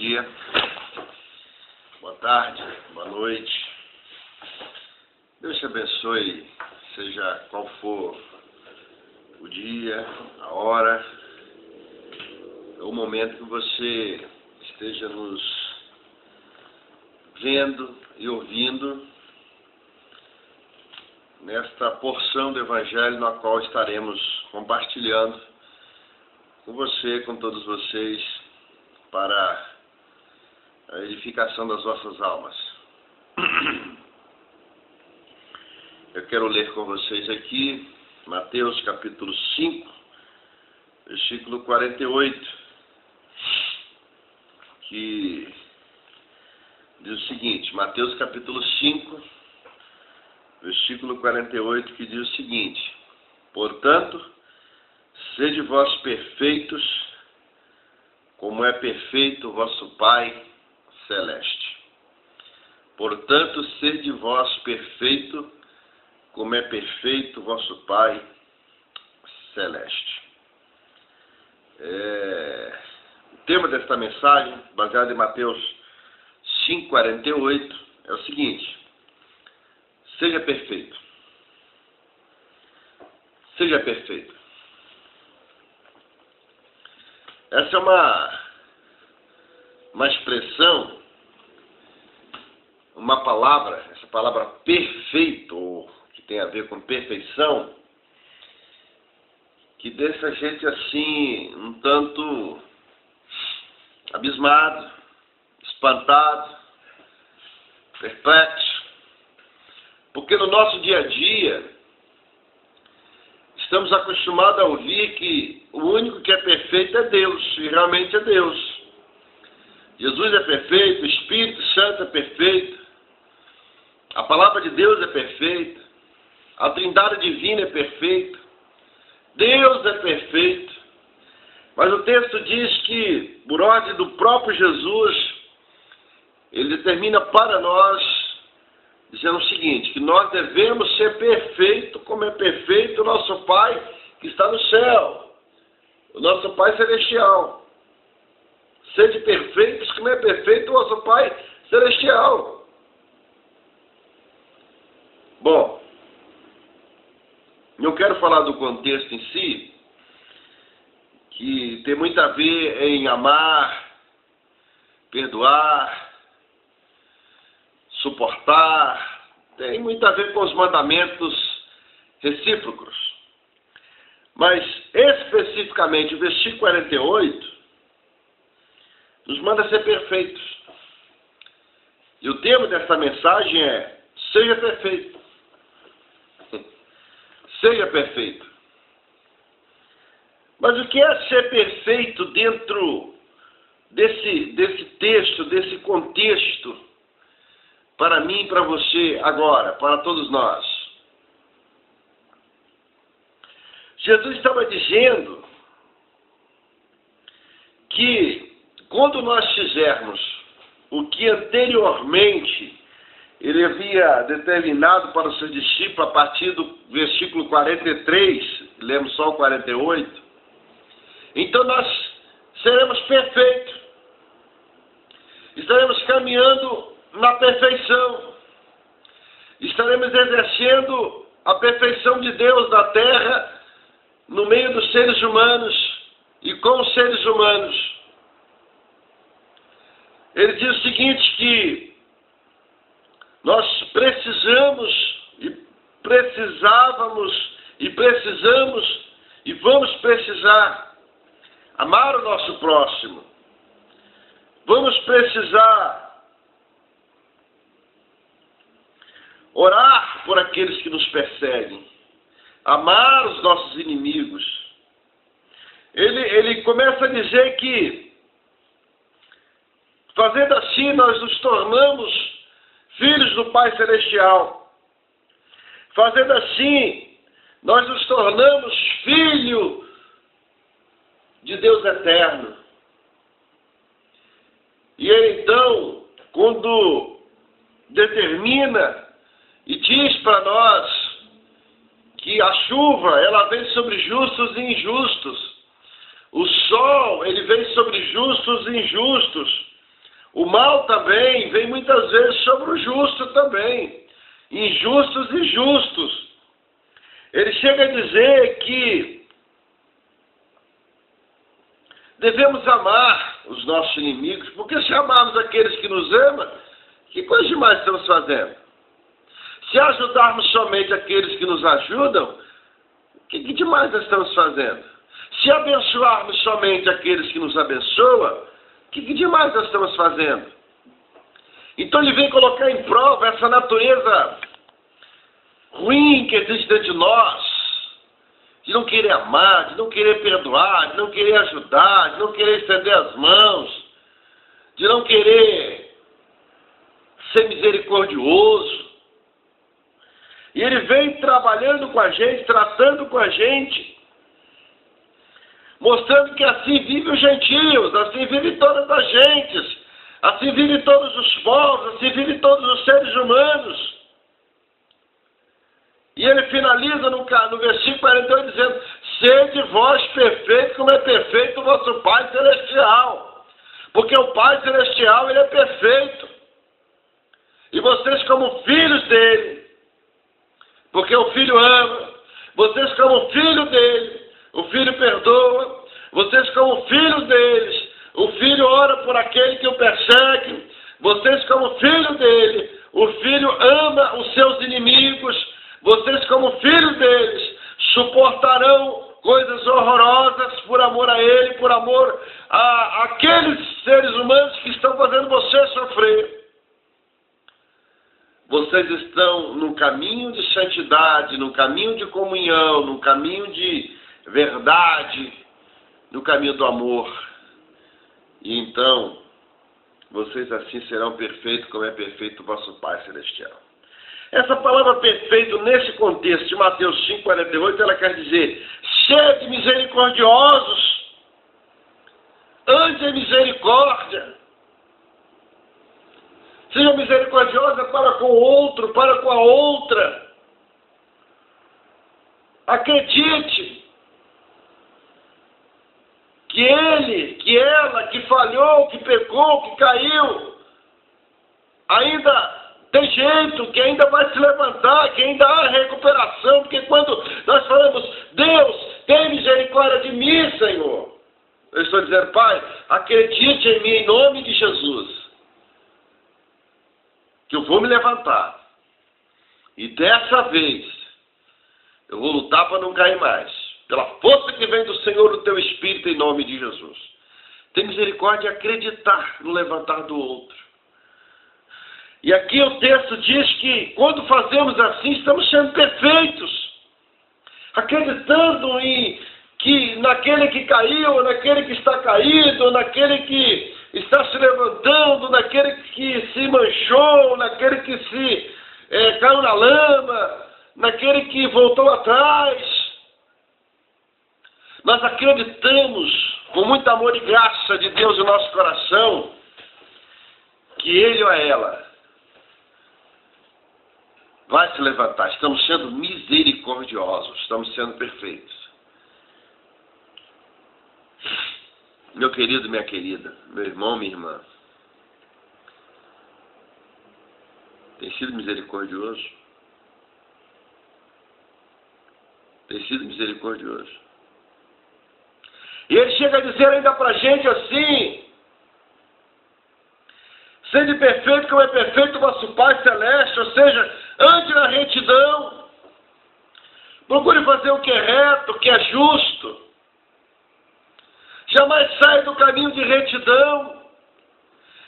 dia, boa tarde, boa noite. Deus te abençoe, seja qual for o dia, a hora, o momento que você esteja nos vendo e ouvindo nesta porção do Evangelho na qual estaremos compartilhando com você, com todos vocês, para a edificação das vossas almas. Eu quero ler com vocês aqui Mateus capítulo 5, versículo 48, que diz o seguinte, Mateus capítulo 5, versículo 48, que diz o seguinte: portanto, sede vós perfeitos, como é perfeito o vosso Pai celeste. Portanto, sede vós perfeito, como é perfeito o vosso Pai celeste. O tema desta mensagem, baseado em Mateus 5,48, é o seguinte: seja perfeito. Seja perfeito. Essa é uma expressão, uma palavra, essa palavra perfeito, que tem a ver com perfeição, que deixa a gente assim, um tanto abismado, espantado, perplexo, porque no nosso dia a dia estamos acostumados a ouvir que o único que é perfeito é Deus, e realmente é Deus. Jesus é perfeito, o Espírito Santo é perfeito, a palavra de Deus é perfeita, a Trindade Divina é perfeita, Deus é perfeito. Mas o texto diz que, por ordem do próprio Jesus, ele determina para nós, dizendo o seguinte, que nós devemos ser perfeitos como é perfeito o nosso Pai que está no céu, o nosso Pai celestial. Sede perfeitos como é perfeito o nosso Pai celestial. Bom, não quero falar do contexto em si, que tem muito a ver em amar, perdoar, suportar, tem muito a ver com os mandamentos recíprocos. Mas, especificamente, o versículo 48 nos manda ser perfeitos. E o tema dessa mensagem é: seja perfeito. Seja perfeito. Mas o que é ser perfeito dentro desse texto, desse contexto, para mim e para você agora, para todos nós? Jesus estava dizendo que quando nós fizermos o que anteriormente ele havia determinado para os seus discípulos a partir do versículo 43, lemos só o 48, então nós seremos perfeitos, estaremos caminhando na perfeição, estaremos exercendo a perfeição de Deus na terra, no meio dos seres humanos e com os seres humanos. Ele diz o seguinte, que nós precisamos e vamos precisar amar o nosso próximo. Vamos precisar orar por aqueles que nos perseguem, amar os nossos inimigos. Ele começa a dizer que, fazendo assim, nós nos tornamos filhos do Pai Celestial. Fazendo assim, nós nos tornamos filhos de Deus Eterno. E ele, então, quando determina e diz para nós que a chuva, ela vem sobre justos e injustos. O sol, ele vem sobre justos e injustos. O mal também vem muitas vezes sobre o justo também. Injustos e justos. Ele chega a dizer que devemos amar os nossos inimigos, porque se amarmos aqueles que nos amam, que coisa demais estamos fazendo? Se ajudarmos somente aqueles que nos ajudam, que demais nós estamos fazendo? Se abençoarmos somente aqueles que nos abençoam, que demais nós estamos fazendo? Então ele vem colocar em prova essa natureza ruim que existe dentro de nós, de não querer amar, de não querer perdoar, de não querer ajudar, de não querer estender as mãos, de não querer ser misericordioso. E ele vem trabalhando com a gente, tratando com a gente, mostrando que assim vivem os gentios, assim vivem todas as gentes, assim vivem todos os povos, assim vivem todos os seres humanos. E ele finaliza no versículo 48 dizendo: sede vós perfeitos como é perfeito o vosso Pai Celestial. Porque o Pai Celestial, ele é perfeito. E vocês como filhos dele, porque o Filho ama, vocês como filho dele, o Filho perdoa, vocês como filhos deles, o Filho ora por aquele que o persegue, vocês como filho dele, o Filho ama os seus inimigos, vocês como filhos deles suportarão coisas horrorosas por amor a ele, por amor àqueles seres humanos que estão fazendo você sofrer. Vocês estão num caminho de santidade, num caminho de comunhão, num caminho de verdade, no caminho do amor. E então, vocês assim serão perfeitos como é perfeito o vosso Pai Celestial. Essa palavra perfeito, nesse contexto de Mateus 5,48, ela quer dizer: sede misericordiosos, ande em misericórdia. Seja misericordiosa para com o outro, para com a outra. Acredite que ele, que ela, que falhou, que pecou, que caiu, ainda tem jeito, que ainda vai se levantar, que ainda há recuperação, porque quando nós falamos: Deus, tem misericórdia de mim, Senhor, eu estou dizendo: Pai, acredite em mim, em nome de Jesus, que eu vou me levantar, e dessa vez eu vou lutar para não cair mais, pela força que vem do Senhor, do teu Espírito, em nome de Jesus. Tem misericórdia de acreditar no levantar do outro. E aqui o texto diz que quando fazemos assim, estamos sendo perfeitos, acreditando naquele que caiu, naquele que está caído, naquele que está se levantando, naquele que se manchou, naquele que se caiu na lama, naquele que voltou atrás. Nós acreditamos, com muito amor e graça de Deus no nosso coração, que ele ou ela vai se levantar. Estamos sendo misericordiosos, estamos sendo perfeitos. Meu querido, minha querida, meu irmão, minha irmã, tem sido misericordioso? Tem sido misericordioso? E ele chega a dizer ainda para a gente assim: sede perfeito como é perfeito o vosso Pai Celeste, ou seja, ande na retidão, procure fazer o que é reto, o que é justo, jamais saia do caminho de retidão,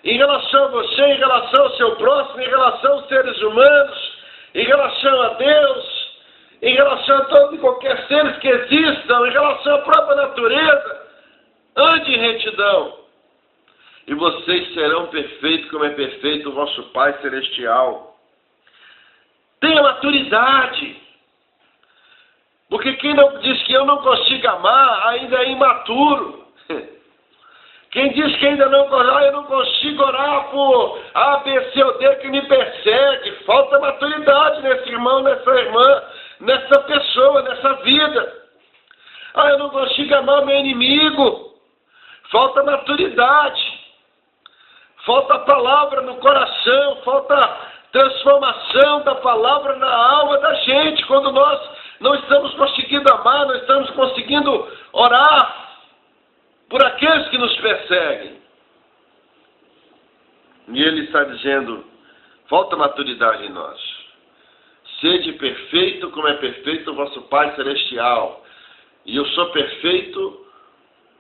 em relação a você, em relação ao seu próximo, em relação aos seres humanos, em relação a Deus, em relação a todos e qualquer seres que existam, em relação à própria natureza. Ande em retidão, e vocês serão perfeitos como é perfeito o vosso Pai Celestial. Tenha maturidade, porque quem não diz que eu não consigo amar ainda é imaturo. Quem diz que ainda não consigo, eu não consigo orar por A, B, C ou D que me persegue, falta maturidade nesse irmão, nessa irmã, nessa pessoa, nessa vida. Eu não consigo amar meu inimigo, falta maturidade, falta a palavra no coração, falta transformação da palavra na alma da gente, quando nós não estamos conseguindo amar, não estamos conseguindo orar por aqueles que nos perseguem. E ele está dizendo, falta maturidade em nós. Sede perfeito como é perfeito o vosso Pai Celestial. E eu sou perfeito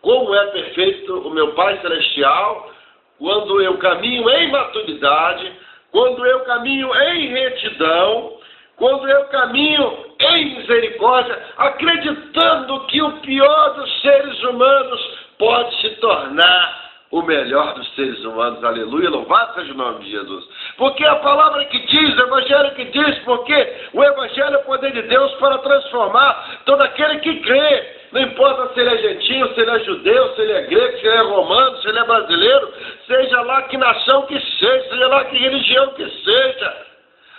como é perfeito o meu Pai Celestial, quando eu caminho em maturidade, quando eu caminho em retidão, quando eu caminho em misericórdia, acreditando que o pior dos seres humanos pode se tornar o melhor dos seres humanos. Aleluia, louvado seja o nome de Jesus. Porque a palavra que diz, o Evangelho que diz, porque o Evangelho é o poder de Deus para transformar todo aquele que crê. Não importa se ele é gentio, se ele é judeu, se ele é grego, se ele é romano, se ele é brasileiro, seja lá que nação que seja lá que religião que seja.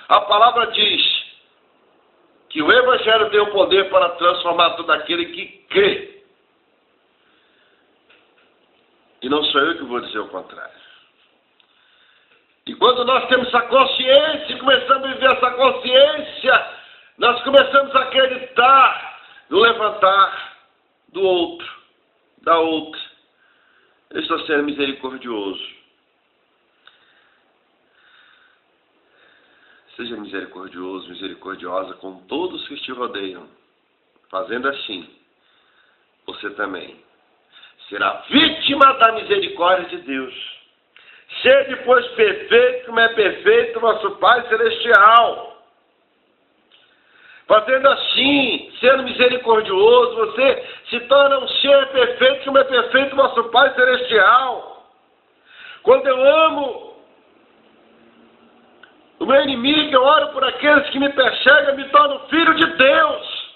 A palavra diz que o Evangelho tem o poder para transformar todo aquele que crê. E não sou eu que vou dizer o contrário. E quando nós temos essa consciência, e começamos a viver essa consciência, nós começamos a acreditar no levantar do outro, da outra. Eu estou sendo misericordioso. Seja misericordioso, misericordiosa com todos que te rodeiam. Fazendo assim, você também será vítima da misericórdia de Deus. Sede, pois, perfeito como é perfeito o vosso Pai Celestial. Fazendo assim, sendo misericordioso, você se torna um ser perfeito como é perfeito o vosso Pai Celestial. Quando eu amo o meu inimigo, eu oro por aqueles que me perseguem, eu me torno filho de Deus.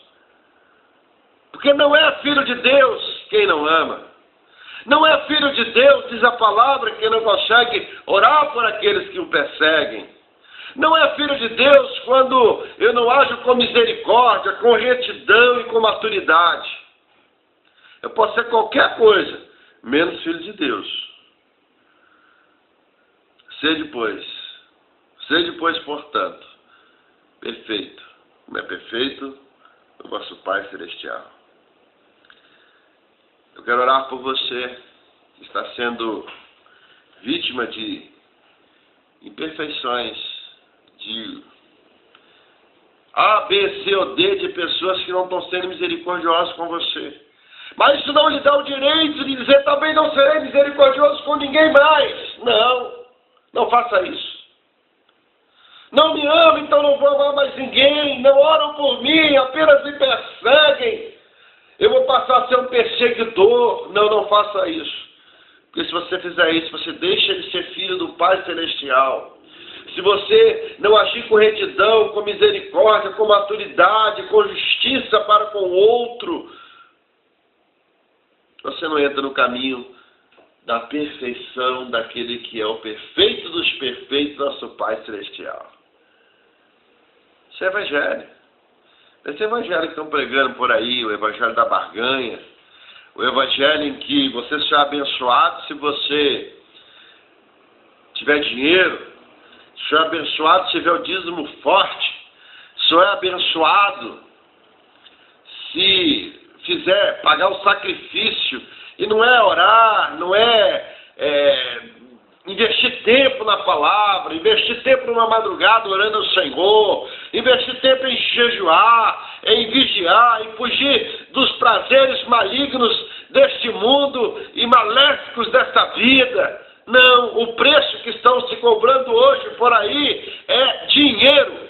Porque não é filho de Deus quem não ama. Não é filho de Deus, diz a palavra, quem não consegue orar por aqueles que o perseguem. Não é filho de Deus quando eu não ajo com misericórdia, com retidão e com maturidade. Eu posso ser qualquer coisa, menos filho de Deus. Sede, pois, portanto, perfeito, como é perfeito o vosso Pai Celestial. Eu quero orar por você que está sendo vítima de imperfeições, de A, B, C ou D de pessoas que não estão sendo misericordiosas com você. Mas isso não lhe dá o direito de dizer também não serei misericordioso com ninguém mais. Não faça isso. Não me amam, então não vou amar mais ninguém. Não oram por mim, apenas me perseguem. Eu vou passar a ser um perseguidor. Não faça isso. Porque se você fizer isso, você deixa de ser filho do Pai Celestial. Se você não agir com retidão, com misericórdia, com maturidade, com justiça para com o outro, você não entra no caminho da perfeição daquele que é o perfeito dos perfeitos, nosso Pai Celestial. Isso é evangelho. Esse evangelho que estão pregando por aí, o evangelho da barganha, o evangelho em que você será abençoado se você tiver dinheiro, só é abençoado se tiver o dízimo forte, só é abençoado se fizer pagar o sacrifício, e não é orar, não é investir tempo na palavra, investir tempo numa madrugada orando ao Senhor, investir tempo em jejuar, em vigiar, em fugir dos prazeres malignos deste mundo e maléficos desta vida. Não, o preço que estão se cobrando hoje por aí é dinheiro.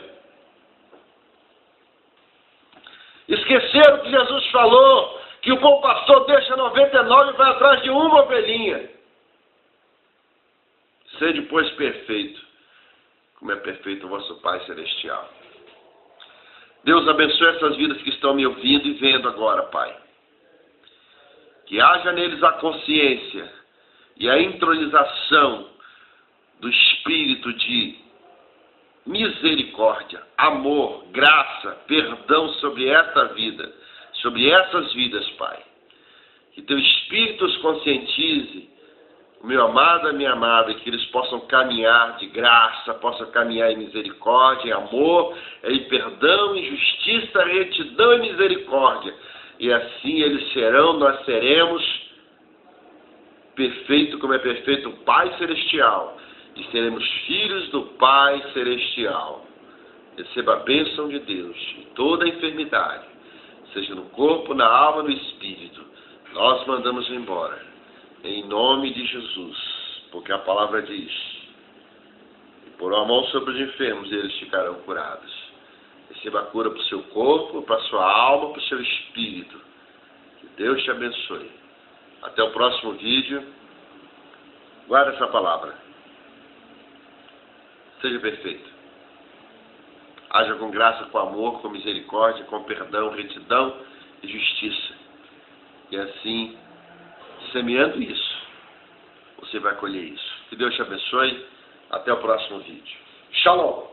Esqueceram que Jesus falou que o bom pastor deixa 99 e vai atrás de uma ovelhinha. Sede, pois, perfeito, como é perfeito o vosso Pai Celestial. Deus abençoe essas vidas que estão me ouvindo e vendo agora, Pai. Que haja neles a consciência e a intronização do espírito de misericórdia, amor, graça, perdão sobre esta vida, sobre essas vidas, Pai. Que teu Espírito os conscientize, o meu amado, a minha amada, que eles possam caminhar de graça, possam caminhar em misericórdia, em amor, em perdão, em justiça, retidão e misericórdia. E assim eles serão, nós seremos perfeito como é perfeito o Pai Celestial. E seremos filhos do Pai Celestial. Receba a bênção de Deus em toda a enfermidade, seja no corpo, na alma, no espírito. Nós mandamos embora, em nome de Jesus, porque a palavra diz: e por a mão sobre os enfermos eles ficarão curados. Receba a cura para o seu corpo, para a sua alma, para o seu espírito. Que Deus te abençoe. Até o próximo vídeo. Guarda essa palavra. Seja perfeito. Haja com graça, com amor, com misericórdia, com perdão, retidão e justiça. E assim, semeando isso, você vai colher isso. Que Deus te abençoe. Até o próximo vídeo. Shalom!